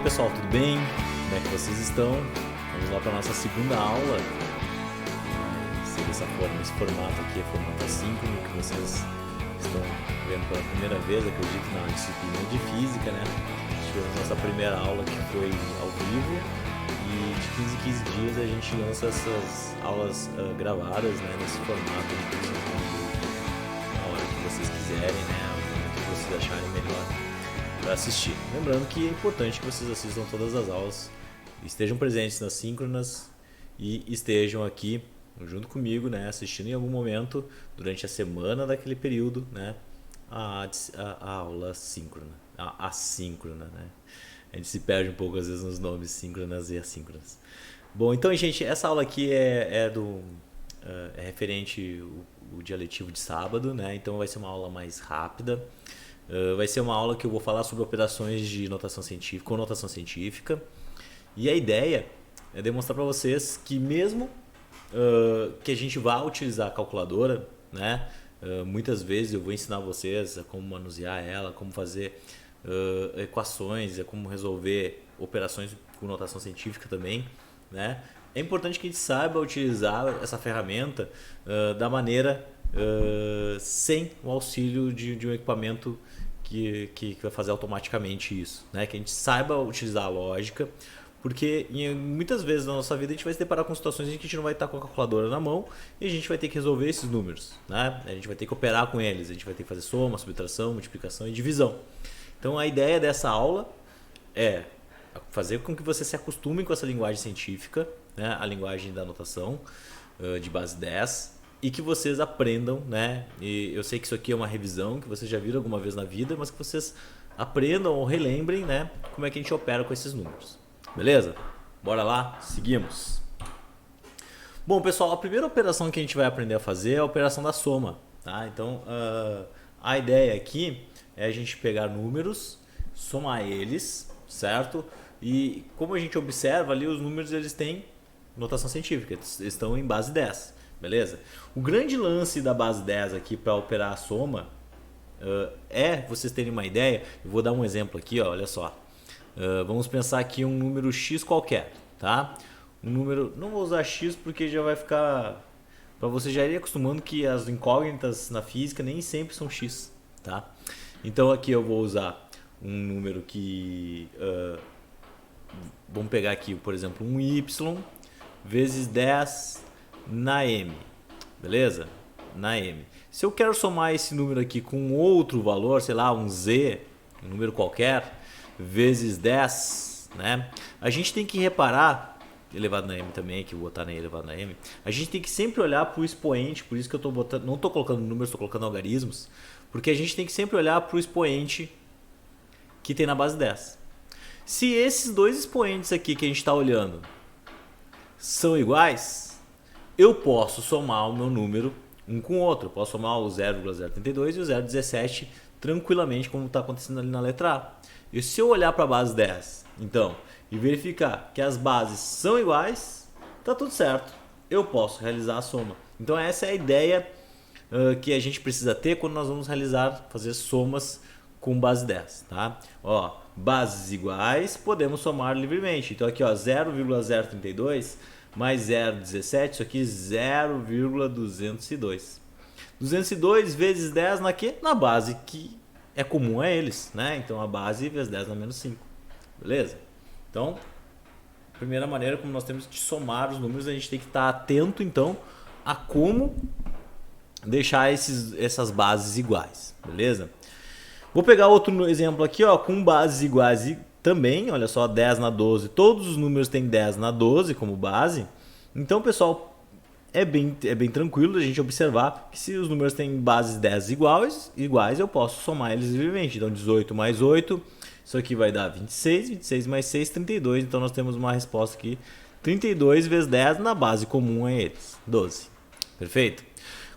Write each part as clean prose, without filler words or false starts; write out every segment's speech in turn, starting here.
pessoal, tudo bem? Como é que vocês estão? Vamos lá para a nossa segunda aula. Vai ser dessa forma, esse formato aqui é formato assíncrono, que vocês estão vendo pela primeira vez, acredito, na disciplina de física, né? Tivemos nossa primeira aula que foi ao vivo e de 15 em 15 dias a gente lança essas aulas gravadas, né? Nesse formato, na hora que vocês quiserem, né? No momento que vocês acharem melhor para assistir. Lembrando que é importante que vocês assistam todas as aulas, estejam presentes nas síncronas e estejam aqui junto comigo, né, assistindo em algum momento durante a semana daquele período, né, a aula síncrona, a assíncrona, né? A gente se perde um pouco às vezes nos nomes síncronas e assíncronas. Bom, então, gente, essa aula aqui é referente o dia letivo de sábado, né? Então vai ser uma aula mais rápida. Vai ser uma aula que eu vou falar sobre operações de notação científica, com notação científica. E a ideia é demonstrar para vocês que mesmo que a gente vá utilizar a calculadora, né? Muitas vezes eu vou ensinar vocês a como manusear ela, como fazer equações, como resolver operações com notação científica também, né? É importante que a gente saiba utilizar essa ferramenta da maneira sem o auxílio de um equipamento que vai fazer automaticamente isso, né? Que a gente saiba utilizar a lógica, porque muitas vezes na nossa vida a gente vai se deparar com situações em que a gente não vai estar com a calculadora na mão e a gente vai ter que resolver esses números, né? A gente vai ter que operar com eles, a gente vai ter que fazer soma, subtração, multiplicação e divisão. Então a ideia dessa aula é fazer com que você se acostume com essa linguagem científica, né? A linguagem da notação de base 10, e que vocês aprendam, né? E eu sei que isso aqui é uma revisão que vocês já viram alguma vez na vida, mas que vocês aprendam ou relembrem, né, como é que a gente opera com esses números. Beleza? Bora lá? Seguimos. Bom, pessoal, a primeira operação que a gente vai aprender a fazer é a operação da soma, tá? Então, a ideia aqui é a gente pegar números, somar eles, certo? E como a gente observa ali, os números eles têm notação científica, eles estão em base 10. Beleza? O grande lance da base 10 aqui para operar a soma vocês terem uma ideia. Eu vou dar um exemplo aqui, ó, olha só. Vamos pensar aqui um número x qualquer, tá? Um número, não vou usar x porque já vai ficar, para você já ir acostumando que as incógnitas na física nem sempre são x, tá? Então aqui eu vou usar um número que vamos pegar aqui, por exemplo, um y vezes 10 na m, beleza? Na m. Se eu quero somar esse número aqui com outro valor, sei lá, um z, um número qualquer, vezes 10, né? A gente tem que reparar, elevado na m também, que eu vou botar na elevado na m, a gente tem que sempre olhar para o expoente, por isso que eu tô botando, não estou colocando números, estou colocando algarismos, porque a gente tem que sempre olhar para o expoente que tem na base 10. Se esses dois expoentes aqui que a gente está olhando são iguais, eu posso somar o meu número um com o outro. Eu posso somar o 0,032 e o 0,17 tranquilamente, como está acontecendo ali na letra A. E se eu olhar para a base 10, então, e verificar que as bases são iguais, tá tudo certo. Eu posso realizar a soma. Então essa é a ideia que a gente precisa ter quando nós vamos fazer somas com base 10, tá? Ó, bases iguais, podemos somar livremente. Então aqui, ó, 0,032 mais 0,17, isso aqui 0,202. 202 vezes 10 na quê? Na base que é comum a eles, né? Então a base vezes 10 na menos 5. Beleza? Então, primeira maneira como nós temos de somar os números, a gente tem que estar atento então a como deixar essas bases iguais, beleza? Vou pegar outro exemplo aqui, ó, com bases iguais e também, olha só, 10 na 12, todos os números têm 10 na 12 como base. Então, pessoal, é bem tranquilo a gente observar que se os números têm bases 10 iguais, eu posso somar eles livremente. Então, 18 mais 8, isso aqui vai dar 26, 26 mais 6, 32. Então, nós temos uma resposta aqui, 32 vezes 10 na base comum a eles, 12. Perfeito?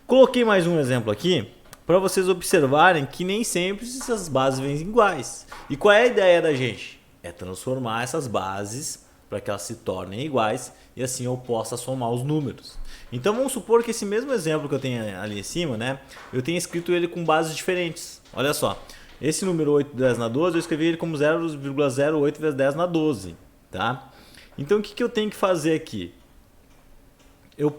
Coloquei mais um exemplo aqui para vocês observarem que nem sempre essas bases vêm iguais. E qual é a ideia da gente? É transformar essas bases para que elas se tornem iguais e assim eu possa somar os números. Então vamos supor que esse mesmo exemplo que eu tenho ali em cima, né, eu tenho escrito ele com bases diferentes. Olha só, esse número 8 vezes 10 na 12, eu escrevi ele como 0,08 vezes 10 na 12, tá? Então o que eu tenho que fazer aqui? Eu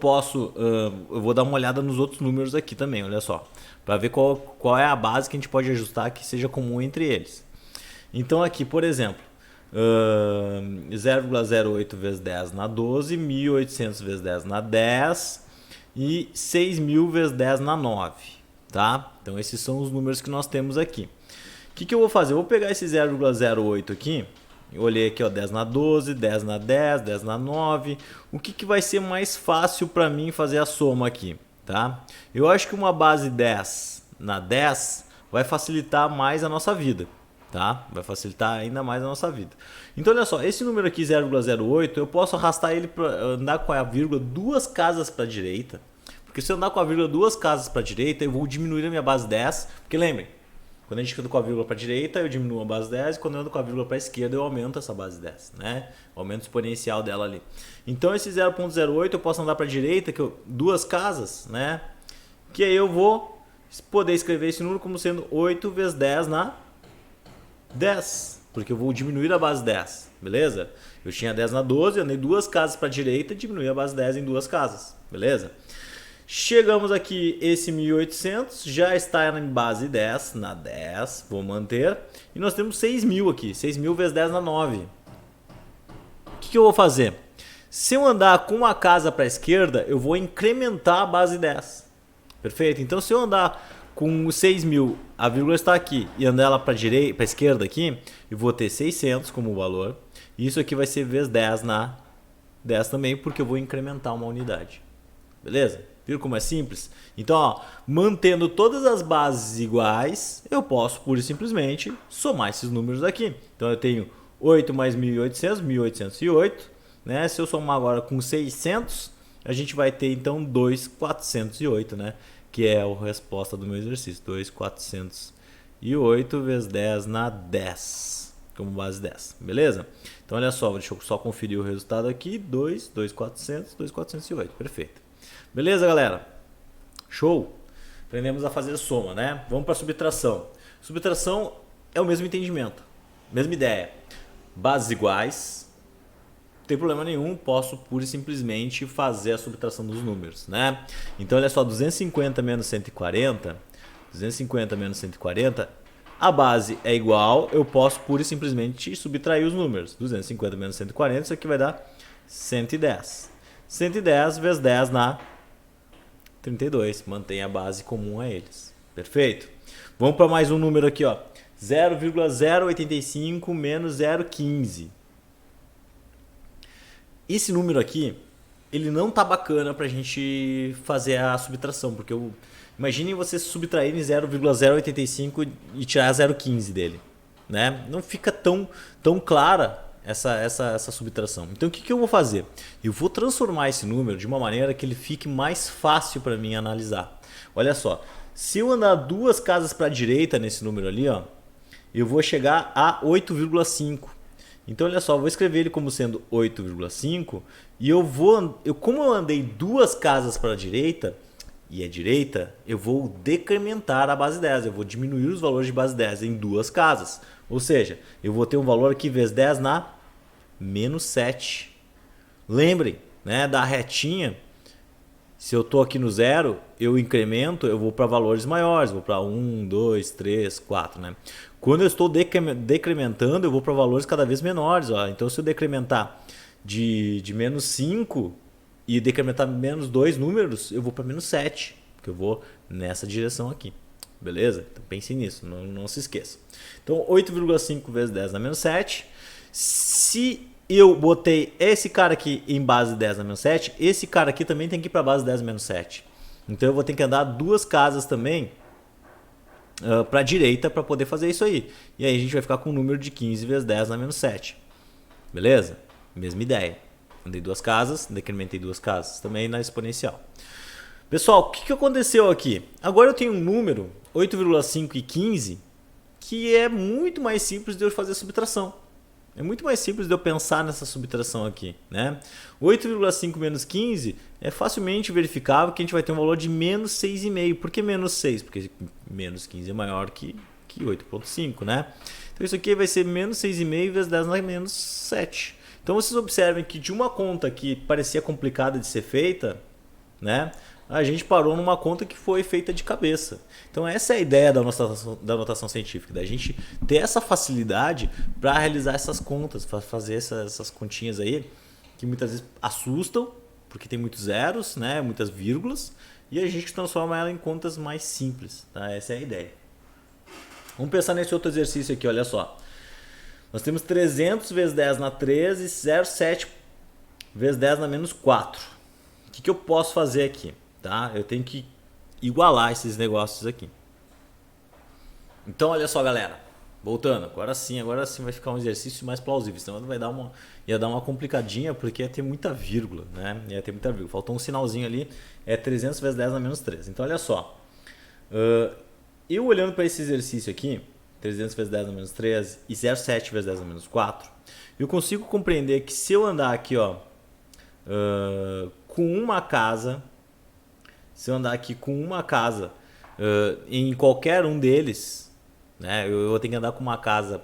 vou dar uma olhada nos outros números aqui também, olha só, para ver qual é a base que a gente pode ajustar que seja comum entre eles. Então aqui, por exemplo, 0,08 vezes 10 na 12, 1.800 vezes 10 na 10 e 6.000 vezes 10 na 9, tá? Então esses são os números que nós temos aqui. O que eu vou fazer? Eu vou pegar esse 0,08 aqui, eu olhei aqui, ó, 10 na 12, 10 na 10, 10 na 9. O que vai ser mais fácil para mim fazer a soma aqui, tá? Eu acho que uma base 10 na 10 vai facilitar mais a nossa vida, tá? Vai facilitar ainda mais a nossa vida. Então olha só, esse número aqui 0,08, eu posso arrastar ele para andar com a vírgula duas casas para a direita, porque se eu andar com a vírgula duas casas para a direita, eu vou diminuir a minha base 10, porque lembrem, quando a gente anda com a vírgula para a direita, eu diminuo a base 10, e quando eu ando com a vírgula para a esquerda, eu aumento essa base 10, né? O aumento exponencial dela ali. Então esse 0,08 eu posso andar para a direita, duas casas, né? Que aí eu vou poder escrever esse número como sendo 8 vezes 10 na 10, porque eu vou diminuir a base 10, beleza? Eu tinha 10 na 12, andei duas casas para a direita e diminui a base 10 em duas casas, beleza? Chegamos aqui, esse 1.800 já está em base 10 na 10, vou manter. E nós temos 6.000 aqui, 6.000 vezes 10 na 9. O que eu vou fazer? Se eu andar com uma casa para a esquerda, eu vou incrementar a base 10. Perfeito? Então se eu andar com 6.000, a vírgula está aqui, e andar ela para a esquerda aqui, eu vou ter 600 como valor. E isso aqui vai ser vezes 10 na 10 também, porque eu vou incrementar uma unidade. Beleza? Viram como é simples? Então, ó, mantendo todas as bases iguais, eu posso pura e simplesmente somar esses números aqui. Então eu tenho 8 mais 1.800, 1.808, né? Se eu somar agora com 600, a gente vai ter então 2.408, né? Que é a resposta do meu exercício. 2.408 vezes 10 na 10, como base 10, beleza? Então olha só, deixa eu só conferir o resultado aqui. 2.400, 2.408, perfeito. Beleza, galera? Show? Aprendemos a fazer soma, né? Vamos para subtração. Subtração é o mesmo entendimento, mesma ideia. Bases iguais, não tem problema nenhum, posso pura e simplesmente fazer a subtração dos números, né? Então, olha só, 250 menos 140, 250 menos 140, a base é igual, eu posso pura e simplesmente subtrair os números. 250 menos 140, isso aqui vai dar 110. 110 vezes 10 na 32, mantém a base comum a eles. Perfeito? Vamos para mais um número aqui, ó. 0,085 menos 0,15. Esse número aqui, ele não tá bacana pra gente fazer a subtração, porque imaginem você subtrair em 0,085 e tirar 0,15 dele, né? Não fica tão clara essa subtração. Então o que eu vou fazer? Eu vou transformar esse número de uma maneira que ele fique mais fácil para mim analisar. Olha só, se eu andar duas casas para a direita nesse número ali, ó, eu vou chegar a 8,5. Então olha só, eu vou escrever ele como sendo 8,5 e como eu andei duas casas para a direita e é direita, eu vou decrementar a base 10, eu vou diminuir os valores de base 10 em duas casas. Ou seja, eu vou ter um valor aqui vezes 10 na menos 7. Lembrem, né, da retinha, se eu estou aqui no zero, eu incremento, eu vou para valores maiores, vou para 1, 2, 3, 4. Né? Quando eu estou decrementando, eu vou para valores cada vez menores. Ó. Então, se eu decrementar de menos 5 e decrementar menos 2 números, eu vou para menos 7, porque eu vou nessa direção aqui. Beleza? Então pense nisso, não se esqueça. Então 8,5 vezes 10 na menos 7. Se eu botei esse cara aqui em base 10 na menos 7, esse cara aqui também tem que ir para base 10 na menos 7. Então eu vou ter que andar duas casas também para a direita para poder fazer isso aí. E aí a gente vai ficar com um número de 15 vezes 10 na menos 7. Beleza? Mesma ideia. Andei duas casas, decrementei duas casas também na exponencial. Pessoal, o que aconteceu aqui? Agora eu tenho um número, 8,5 e 15, que é muito mais simples de eu fazer a subtração. É muito mais simples de eu pensar nessa subtração aqui, né? 8,5 menos 15 é facilmente verificável que a gente vai ter um valor de menos 6,5. Por que menos 6? Porque menos 15 é maior que aqui 8,5, né? Então isso aqui vai ser menos 6,5 vezes 10 na menos 7. Então vocês observem que de uma conta que parecia complicada de ser feita, né, a gente parou numa conta que foi feita de cabeça. Então essa é a ideia da notação científica, da gente ter essa facilidade para realizar essas contas, para fazer essas continhas aí, que muitas vezes assustam, porque tem muitos zeros, né, muitas vírgulas, e a gente transforma ela em contas mais simples. Tá? Essa é a ideia. Vamos pensar nesse outro exercício aqui, olha só. Nós temos 300 vezes 10 na 13 e 0,7 vezes 10 na menos 4. O que eu posso fazer aqui? Tá? Eu tenho que igualar esses negócios aqui. Então, olha só, galera. Voltando. Agora sim vai ficar um exercício mais plausível. Senão ia dar uma complicadinha, porque ia ter muita vírgula, né? Ia ter muita vírgula. Faltou um sinalzinho ali. É 300 vezes 10 na menos 13. Então, olha só. Eu olhando para esse exercício aqui, 300 vezes 10 na menos 13 e 0,7 vezes 10 na menos 4, eu consigo compreender que se eu andar aqui, ó, com uma casa, em qualquer um deles, né, eu vou ter que andar com uma casa,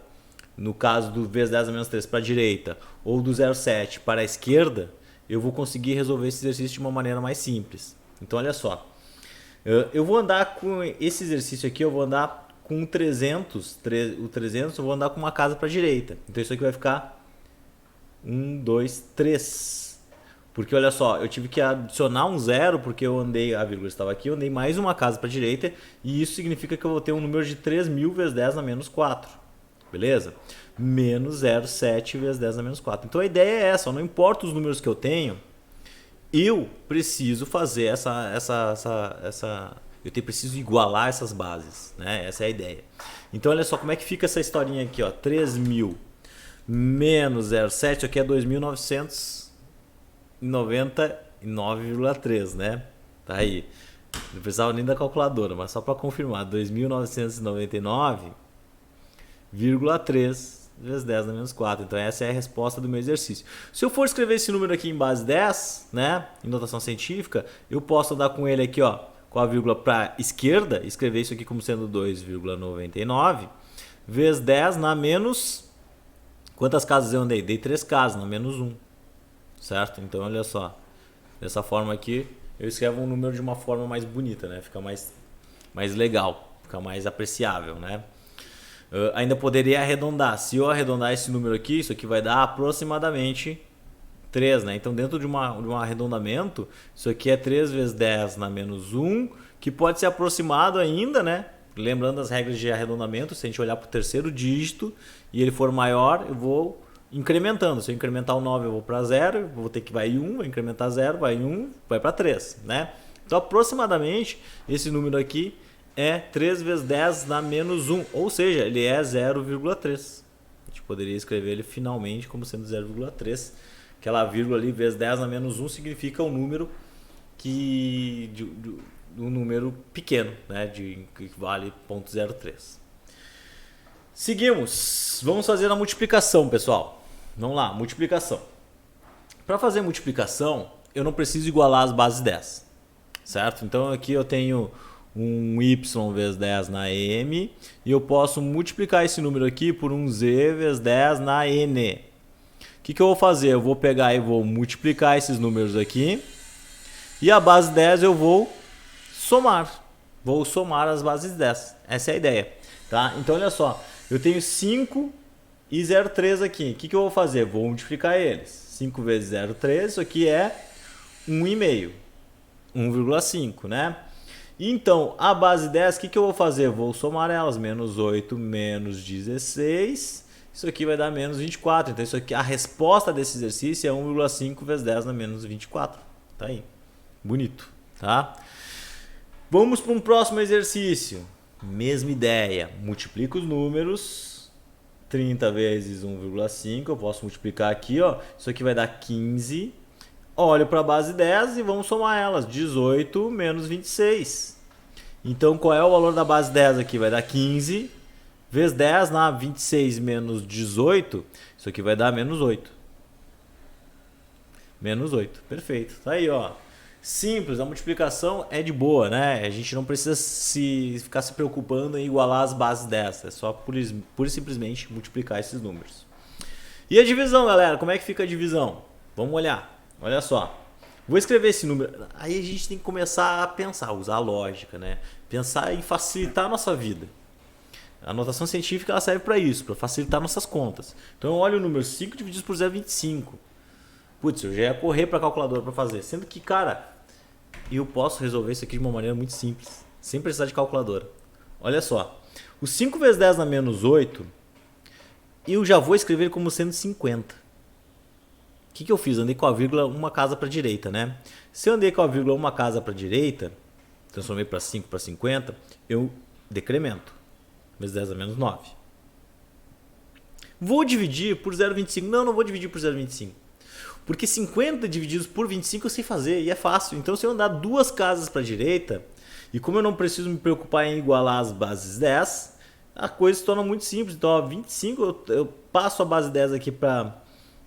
no caso do vezes 10 na menos 13 para a direita, ou do 0,7 para a esquerda, eu vou conseguir resolver esse exercício de uma maneira mais simples. Então, olha só. Eu vou andar com esse exercício aqui, eu vou andar com o 300 eu vou andar com uma casa para a direita. Então isso aqui vai ficar 1, 2, 3. Porque olha só, eu tive que adicionar um zero porque eu andei, a vírgula estava aqui, eu andei mais uma casa para a direita e isso significa que eu vou ter um número de 3.000 vezes 10 na menos 4. Beleza? Menos 0,7 vezes 10 na menos 4. Então a ideia é essa, não importa os números que eu tenho, eu preciso fazer preciso igualar essas bases, né? Essa é a ideia. Então olha só como é que fica essa historinha aqui, ó. 3.000 menos 0,7, isso aqui é 2.999,3, né? Tá aí. Não precisava nem da calculadora, mas só para confirmar, 2.999,3 vezes 10 na menos 4. Então essa é a resposta do meu exercício. Se eu for escrever esse número aqui em base 10, né, em notação científica, eu posso andar com ele aqui, ó, com a vírgula para a esquerda, escrever isso aqui como sendo 2,99 vezes 10 na menos... Quantas casas eu andei? Dei 3 casas, na menos 1. Certo? Então olha só. Dessa forma aqui, eu escrevo um número de uma forma mais bonita, né? Fica mais legal, fica mais apreciável, né? Ainda poderia arredondar. Se eu arredondar esse número aqui, isso aqui vai dar aproximadamente 3, né? Então dentro de um arredondamento, isso aqui é 3 vezes 10 na menos 1, que pode ser aproximado ainda, né? Lembrando as regras de arredondamento, se a gente olhar para o terceiro dígito e ele for maior, eu vou incrementando. Se eu incrementar o 9, eu vou para 0, vou ter que vai em 1, vai incrementar 0, vai em 1, vai para 3, né? Então aproximadamente esse número aqui é 3 vezes 10 na menos 1, ou seja, ele é 0,3. A gente poderia escrever ele finalmente como sendo 0,3. Aquela vírgula ali, vezes 10 na menos 1, significa um número um número pequeno, né, que vale 0,03. Seguimos. Vamos fazer a multiplicação, pessoal. Vamos lá, multiplicação. Para fazer multiplicação, eu não preciso igualar as bases 10, certo? Então aqui eu tenho um y vezes 10 na m e eu posso multiplicar esse número aqui por um z vezes 10 na n. O que eu vou fazer? Eu vou pegar e vou multiplicar esses números aqui e a base 10 eu vou somar. Vou somar as bases 10. Essa é a ideia. Tá? Então olha só, eu tenho 5 e 0,3 aqui. O que eu vou fazer? Vou multiplicar eles. 5 vezes 0,3, isso aqui é 1,5. 1,5, né? Então, a base 10, o que eu vou fazer? Vou somar elas. Menos 8 menos 16. Isso aqui vai dar menos 24. Então, isso aqui, a resposta desse exercício é 1,5 vezes 10 na menos 24. Tá aí. Bonito, tá? Vamos para um próximo exercício. Mesma ideia. Multiplica os números. 30 vezes 1,5. Eu posso multiplicar aqui, ó. Isso aqui vai dar 15. Olho para a base 10 e vamos somar elas. 18 menos 26. Então, qual é o valor da base 10 aqui? Vai dar 15 vezes 10 na 26 menos 18. Isso aqui vai dar menos 8. Menos 8. Perfeito. Tá aí, ó. Simples, a multiplicação é de boa, né? A gente não precisa ficar se preocupando em igualar as bases dessa. É só pura e simplesmente multiplicar esses números. E a divisão, galera? Como é que fica a divisão? Vamos olhar. Olha só. Vou escrever esse número. Aí a gente tem que começar a pensar, usar a lógica, né? Pensar em facilitar a nossa vida. A notação científica ela serve para isso, para facilitar nossas contas. Então eu olho o número 5 dividido por 0,25. Putz, eu já ia correr para a calculadora para fazer. Sendo que, cara, eu posso resolver isso aqui de uma maneira muito simples, sem precisar de calculadora. Olha só. O 5 vezes 10 na menos 8, eu já vou escrever como sendo 50. O que eu fiz? Andei com a vírgula uma casa para a direita, né? Se eu andei com a vírgula uma casa para a direita, transformei para 5 para 50, eu decremento. Vezes 10 a menos 9. Vou dividir por 0,25. Não vou dividir por 0,25. Porque 50 divididos por 25 eu sei fazer e é fácil. Então se eu andar duas casas para a direita, e como eu não preciso me preocupar em igualar as bases 10, a coisa se torna muito simples. Então, ó, 25 eu passo a base 10 aqui para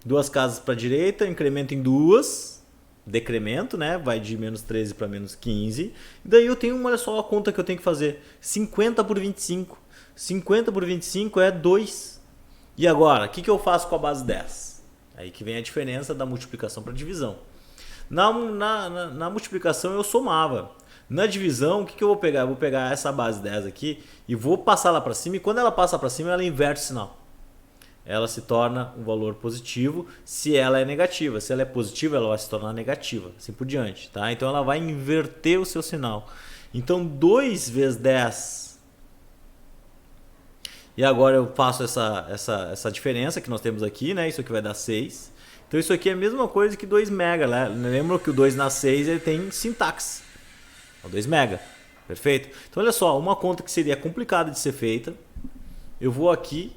duas casas para a direita, incremento em duas, decremento, né? Vai de menos 13 para menos 15. E daí eu tenho, olha só a conta que eu tenho que fazer. 50 por 25. 50 por 25 é 2. E agora, o que eu faço com a base 10? Aí que vem a diferença da multiplicação para divisão. Na multiplicação eu somava. Na divisão, o que eu vou pegar? Eu vou pegar essa base 10 aqui e vou passar lá para cima. E quando ela passa para cima, ela inverte o sinal. Ela se torna um valor positivo se ela é negativa. Se ela é positiva, ela vai se tornar negativa. Assim por diante. Tá? Então ela vai inverter o seu sinal. Então 2 vezes 10... E agora eu faço essa diferença que nós temos aqui, né? Isso aqui vai dar 6. Então isso aqui é a mesma coisa que 2 mega, né? Lembra que o 2 na 6 ele tem sintaxe. É 2 mega. Perfeito? Então olha só, uma conta que seria complicada de ser feita, eu vou aqui,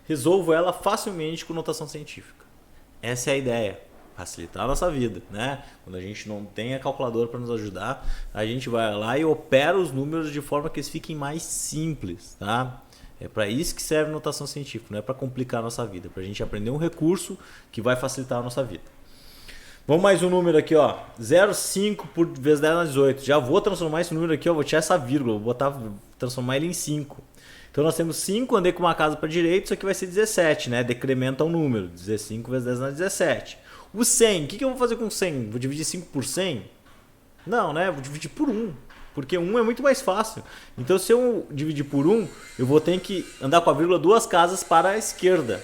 resolvo ela facilmente com notação científica. Essa é a ideia. Facilitar a nossa vida, né? Quando a gente não tem a calculadora para nos ajudar, a gente vai lá e opera os números de forma que eles fiquem mais simples, tá? É para isso que serve notação científica, não é para complicar a nossa vida, é para a gente aprender um recurso que vai facilitar a nossa vida. Vamos mais um número aqui, ó, 0,5 por vezes 10 na 18. Já vou transformar esse número aqui, ó, vou tirar essa vírgula, vou transformar ele em 5. Então nós temos 5, andei com uma casa para a direita, isso aqui vai ser 17, né? Decrementa o número, 15 vezes 10 na 17. O 100, o que eu vou fazer com 100? Vou dividir 5 por 100? Não, né? Vou dividir por 1. Porque 1 é muito mais fácil. Então se eu dividir por 1, eu vou ter que andar com a vírgula duas casas para a esquerda.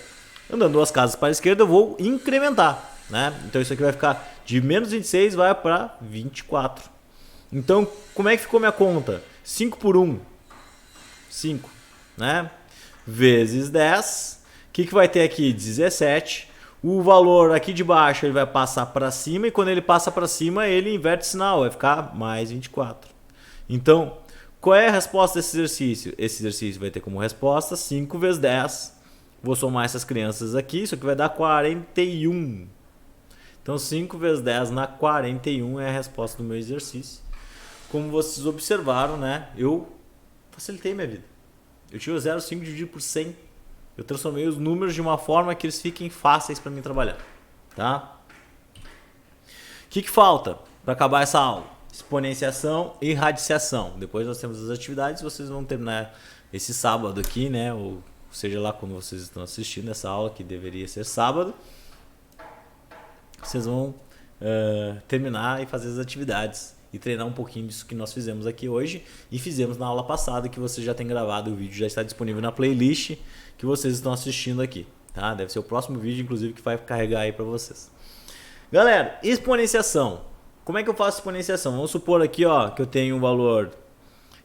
Andando duas casas para a esquerda, eu vou incrementar, né? Então isso aqui vai ficar de menos 26 vai para 24. Então como é que ficou minha conta? 5 por 1. 5, né? Vezes 10. O que vai ter aqui? 17. O valor aqui de baixo ele vai passar para cima e quando ele passa para cima ele inverte o sinal, vai ficar mais 24. Então, qual é a resposta desse exercício? Esse exercício vai ter como resposta 5 vezes 10. Vou somar essas crianças aqui, isso aqui vai dar 41. Então 5 vezes 10 na 41 é a resposta do meu exercício. Como vocês observaram, né? Eu facilitei minha vida. Eu tive o 0,5 dividido por 100. Eu transformei os números de uma forma que eles fiquem fáceis para mim trabalhar. Tá? O que falta para acabar essa aula? Exponenciação e radiciação. Depois nós temos as atividades, vocês vão terminar esse sábado aqui, né? Ou seja lá quando vocês estão assistindo essa aula, que deveria ser sábado. Vocês vão terminar e fazer as atividades e treinar um pouquinho disso que nós fizemos aqui hoje e fizemos na aula passada, que você já tem gravado, o vídeo já está disponível na playlist que vocês estão assistindo aqui, tá? Deve ser o próximo vídeo, inclusive, que vai carregar aí para vocês. Galera, exponenciação. Como é que eu faço exponenciação? Vamos supor aqui, ó, que eu tenho um valor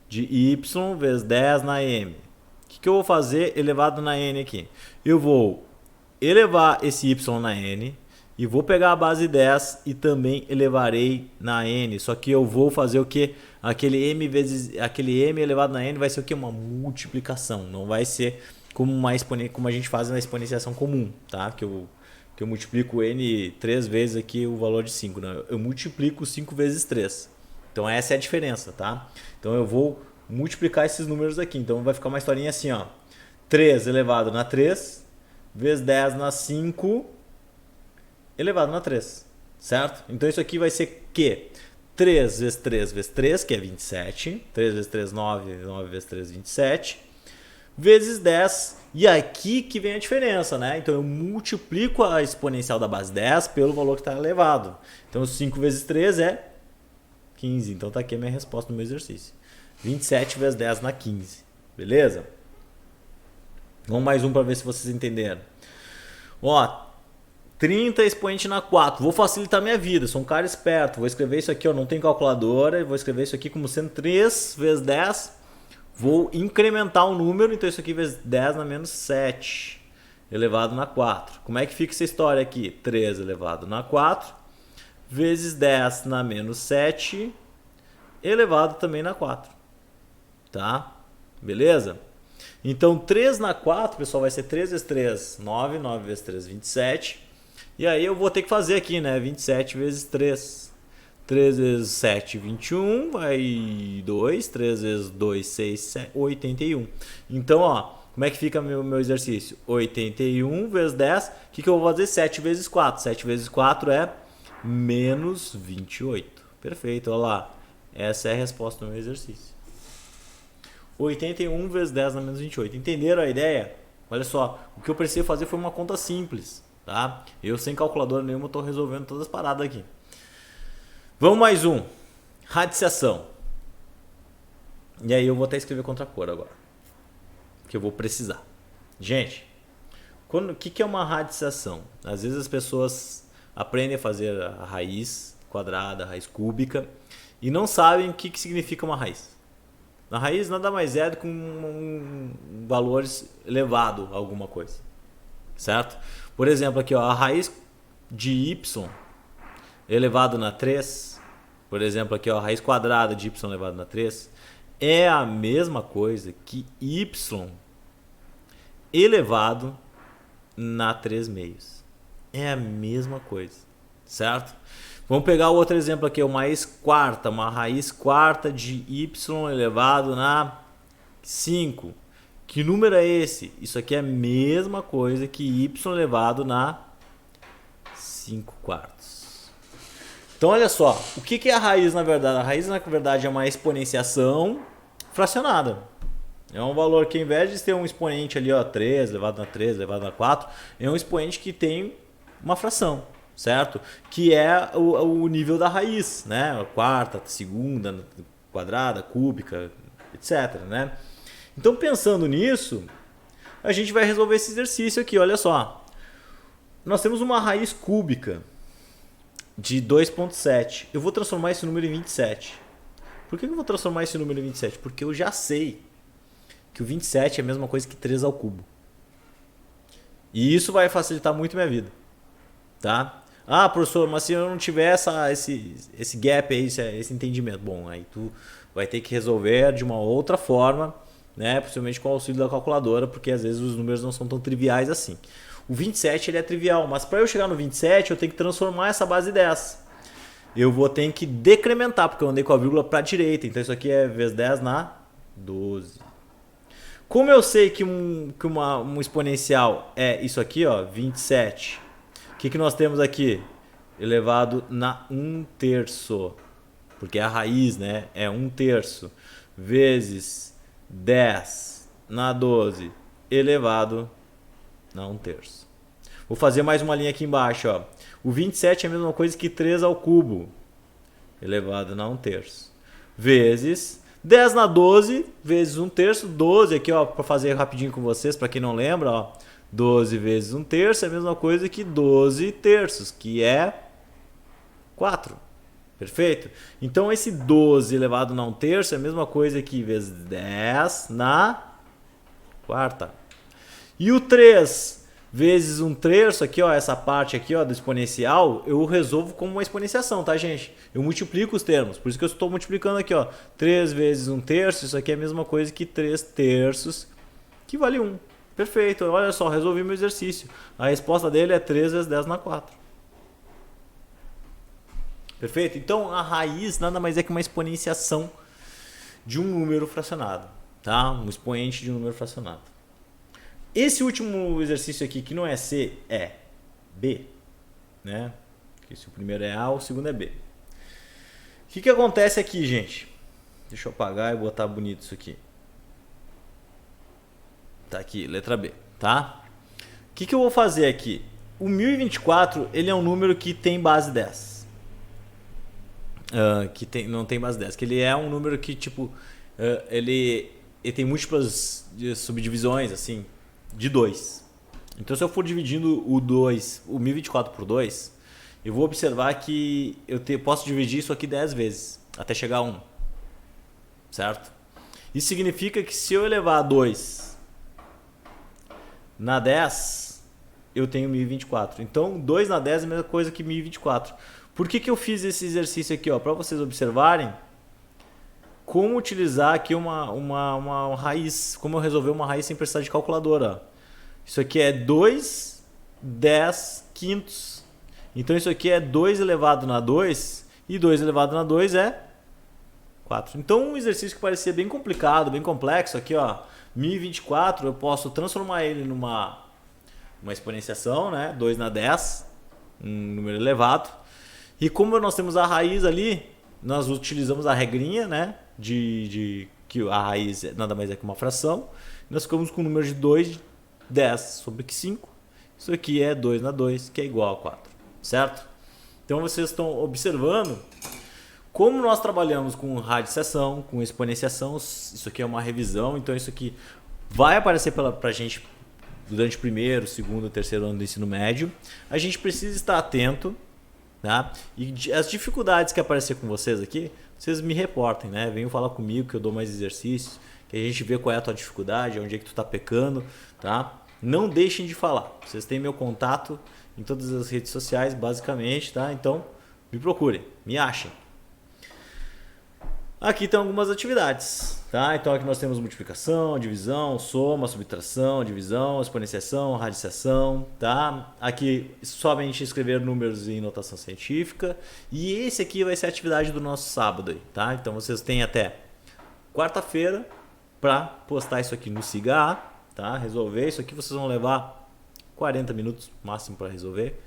de y vezes 10 na m. O que eu vou fazer elevado na n aqui? Eu vou elevar esse y na n e vou pegar a base 10 e também elevarei na n. Só que eu vou fazer o que? Aquele m elevado na n vai ser o que? Uma multiplicação. Não vai ser como a gente faz na exponenciação comum, tá? Que eu multiplico n 3 vezes aqui o valor de 5. Não, eu multiplico 5 vezes 3. Então essa é a diferença, tá? Então eu vou multiplicar esses números aqui. Então vai ficar uma historinha assim, ó. 3 elevado na 3 vezes 10 na 5 elevado na 3, certo? Então isso aqui vai ser que 3 vezes 3 vezes 3, que é 27. 3 vezes 3, 9. 9 vezes 3, 27. Vezes 10. E aqui que vem a diferença, né? Então eu multiplico a exponencial da base 10 pelo valor que está elevado. Então 5 vezes 3 é 15. Então tá aqui a minha resposta no meu exercício. 27 vezes 10 na 15. Beleza? Vamos mais um para ver se vocês entenderam. Ó, 30 expoente na 4. Vou facilitar minha vida. Sou um cara esperto. Vou escrever isso aqui, ó, não tem calculadora. Vou escrever isso aqui como sendo 3 vezes 10. Vou incrementar o número. Então isso aqui vezes 10 na menos 7. Elevado na 4. Como é que fica essa história aqui? 3 elevado na 4. Vezes 10 na menos 7. Elevado também na 4. Tá? Beleza? Então 3 na 4, pessoal, vai ser 3 vezes 3, 9. 9 vezes 3, 27. E aí eu vou ter que fazer aqui, né? 27 vezes 3. 3 vezes 7, 21. Vai 2. 3 vezes 2, 6, 7, 81. Então, ó, como é que fica meu exercício? 81 vezes 10. O que eu vou fazer? 7 vezes 4. 7 vezes 4 é menos 28. Perfeito, olha lá. Essa é a resposta do meu exercício. 81 vezes 10 na menos 28. Entenderam a ideia? Olha só, o que eu precisei fazer foi uma conta simples. Tá? Eu sem calculadora nenhuma estou resolvendo todas as paradas aqui. Vamos mais um. Radiciação. E aí eu vou até escrever contra a cor agora. Que eu vou precisar. Gente, o que é uma radiciação? Às vezes as pessoas aprendem a fazer a raiz quadrada, a raiz cúbica, e não sabem o que significa uma raiz. Na raiz nada mais é do que um valor elevado a alguma coisa. Certo? Por exemplo, aqui ó, a raiz de y elevado na 3, por exemplo, aqui ó, a raiz quadrada de y elevado na 3 é a mesma coisa que y elevado na 3 meios. É a mesma coisa, certo? Vamos pegar o outro exemplo aqui, uma raiz quarta de y elevado na 5. Que número é esse? Isso aqui é a mesma coisa que y elevado na 5 quartos. Então olha só, o que é a raiz na verdade? A raiz na verdade é uma exponenciação fracionada. É um valor que ao invés de ter um expoente ali, ó, 3 elevado na 3, elevado na 4, é um expoente que tem uma fração, certo? Que é o nível da raiz, né? Quarta, segunda, quadrada, cúbica, etc, né? Então, pensando nisso, a gente vai resolver esse exercício aqui. Olha só. Nós temos uma raiz cúbica de 2,7. Eu vou transformar esse número em 27. Por que eu vou transformar esse número em 27? Porque eu já sei que o 27 é a mesma coisa que 3 ao cubo. E isso vai facilitar muito minha vida. Tá? Ah, professor, mas se eu não tiver esse gap aí, esse entendimento, bom, aí tu vai ter que resolver de uma outra forma, né? Possivelmente com o auxílio da calculadora, porque às vezes os números não são tão triviais assim. O 27 ele é trivial, mas para eu chegar no 27 eu tenho que transformar essa base 10. Eu vou ter que decrementar, porque eu andei com a vírgula para a direita. Então isso aqui é vezes 10 na 12. Como eu sei que um exponencial é isso aqui, ó, 27. O que nós temos aqui? Elevado na 1/3. Porque a raiz, né, é 1/3 vezes 10 na 12 elevado na 1/3. Vou fazer mais uma linha aqui embaixo. Ó. O 27 é a mesma coisa que 3 ao cubo elevado na 1/3 vezes 10 na 12 vezes 1/3. 12 aqui, ó, para fazer rapidinho com vocês, para quem não lembra, ó, 12 vezes 1/3 é a mesma coisa que 12 terços, que é 4. Perfeito? Então esse 12 elevado na 1/3 é a mesma coisa que vezes 10 na quarta. E o 3 vezes 1/3 aqui, ó, essa parte aqui, ó, do exponencial, eu resolvo como uma exponenciação, tá, gente? Eu multiplico os termos, por isso que eu estou multiplicando aqui, ó, 3 vezes 1/3, isso aqui é a mesma coisa que 3 terços, que vale 1. Perfeito, olha só, resolvi meu exercício. A resposta dele é 3 vezes 10 na 4. Perfeito? Então a raiz nada mais é que uma exponenciação de um número fracionado, tá? Um expoente de um número fracionado. Esse último exercício aqui, que não é C, é B, né? Porque se o primeiro é A, o segundo é B. O que acontece aqui, gente? Deixa eu apagar e botar bonito isso aqui. Tá aqui, letra B, tá? O que eu vou fazer aqui? O 1024, ele é um número que tem base 10. Não tem base 10. Que ele é um número que, tipo, ele tem múltiplas subdivisões, assim, de 2. Então, se eu for dividindo o 1024 por 2, eu vou observar que posso dividir isso aqui 10 vezes, até chegar a 1. Certo? Isso significa que se eu elevar 2 na 10, eu tenho 1024. Então, 2 na 10 é a mesma coisa que 1024. Por que eu fiz esse exercício aqui? Para vocês observarem como utilizar aqui uma raiz, como eu resolver uma raiz sem precisar de calculadora. Isso aqui é 2, 10 quintos. Então, isso aqui é 2 elevado na 2, e 2 elevado na 2 é 4. Então, um exercício que parecia bem complicado, bem complexo, aqui, 1024, eu posso transformar ele numa exponenciação, né? 2 na 10, um número elevado. E como nós temos a raiz ali, nós utilizamos a regrinha, né? De que a raiz nada mais é que uma fração. Nós ficamos com o número de 2, 10 sobre 5. Isso aqui é 2 na 2, que é igual a 4. Certo? Então, vocês estão observando como nós trabalhamos com radiciação, com exponenciação. Isso aqui é uma revisão, então isso aqui vai aparecer para a gente durante o primeiro, segundo, terceiro ano do ensino médio. A gente precisa estar atento, tá? E as dificuldades que aparecer com vocês aqui, vocês me reportem, né? Venham falar comigo que eu dou mais exercícios, que a gente vê qual é a tua dificuldade, onde é que tu está pecando, tá? Não deixem de falar. Vocês têm meu contato em todas as redes sociais, basicamente, tá? Então, me procurem, me achem. Aqui estão algumas atividades, tá? Então aqui nós temos multiplicação, divisão, soma, subtração, divisão, exponenciação, radiciação, tá? Aqui somente escrever números em notação científica. E esse aqui vai ser a atividade do nosso sábado aí, tá? Então vocês têm até quarta-feira para postar isso aqui no Siga A, tá? Resolver isso aqui, vocês vão levar 40 minutos máximo para resolver,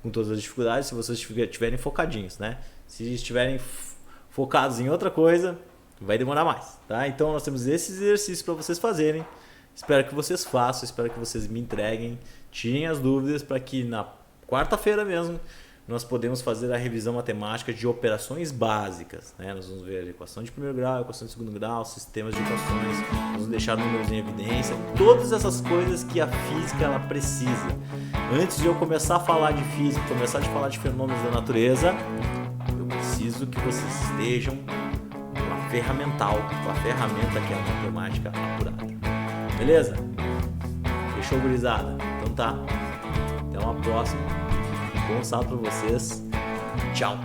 com todas as dificuldades, se vocês estiverem focadinhos, né? Se estiverem focados em outra coisa, vai demorar mais, tá? Então nós temos esses exercícios para vocês fazerem. Espero que vocês façam, espero que vocês me entreguem, tirem as dúvidas para que na quarta-feira mesmo nós podemos fazer a revisão matemática de operações básicas, né? Nós vamos ver a equação de primeiro grau, equação de segundo grau, sistemas de equações, nós vamos deixar números em evidência, todas essas coisas que a física ela precisa. Antes de eu começar a falar de física, começar a falar de fenômenos da natureza, preciso que vocês estejam com a ferramenta que é a matemática apurada. Beleza? Fechou, gurizada? Então tá. Até uma próxima. Bom sábado pra vocês. Tchau.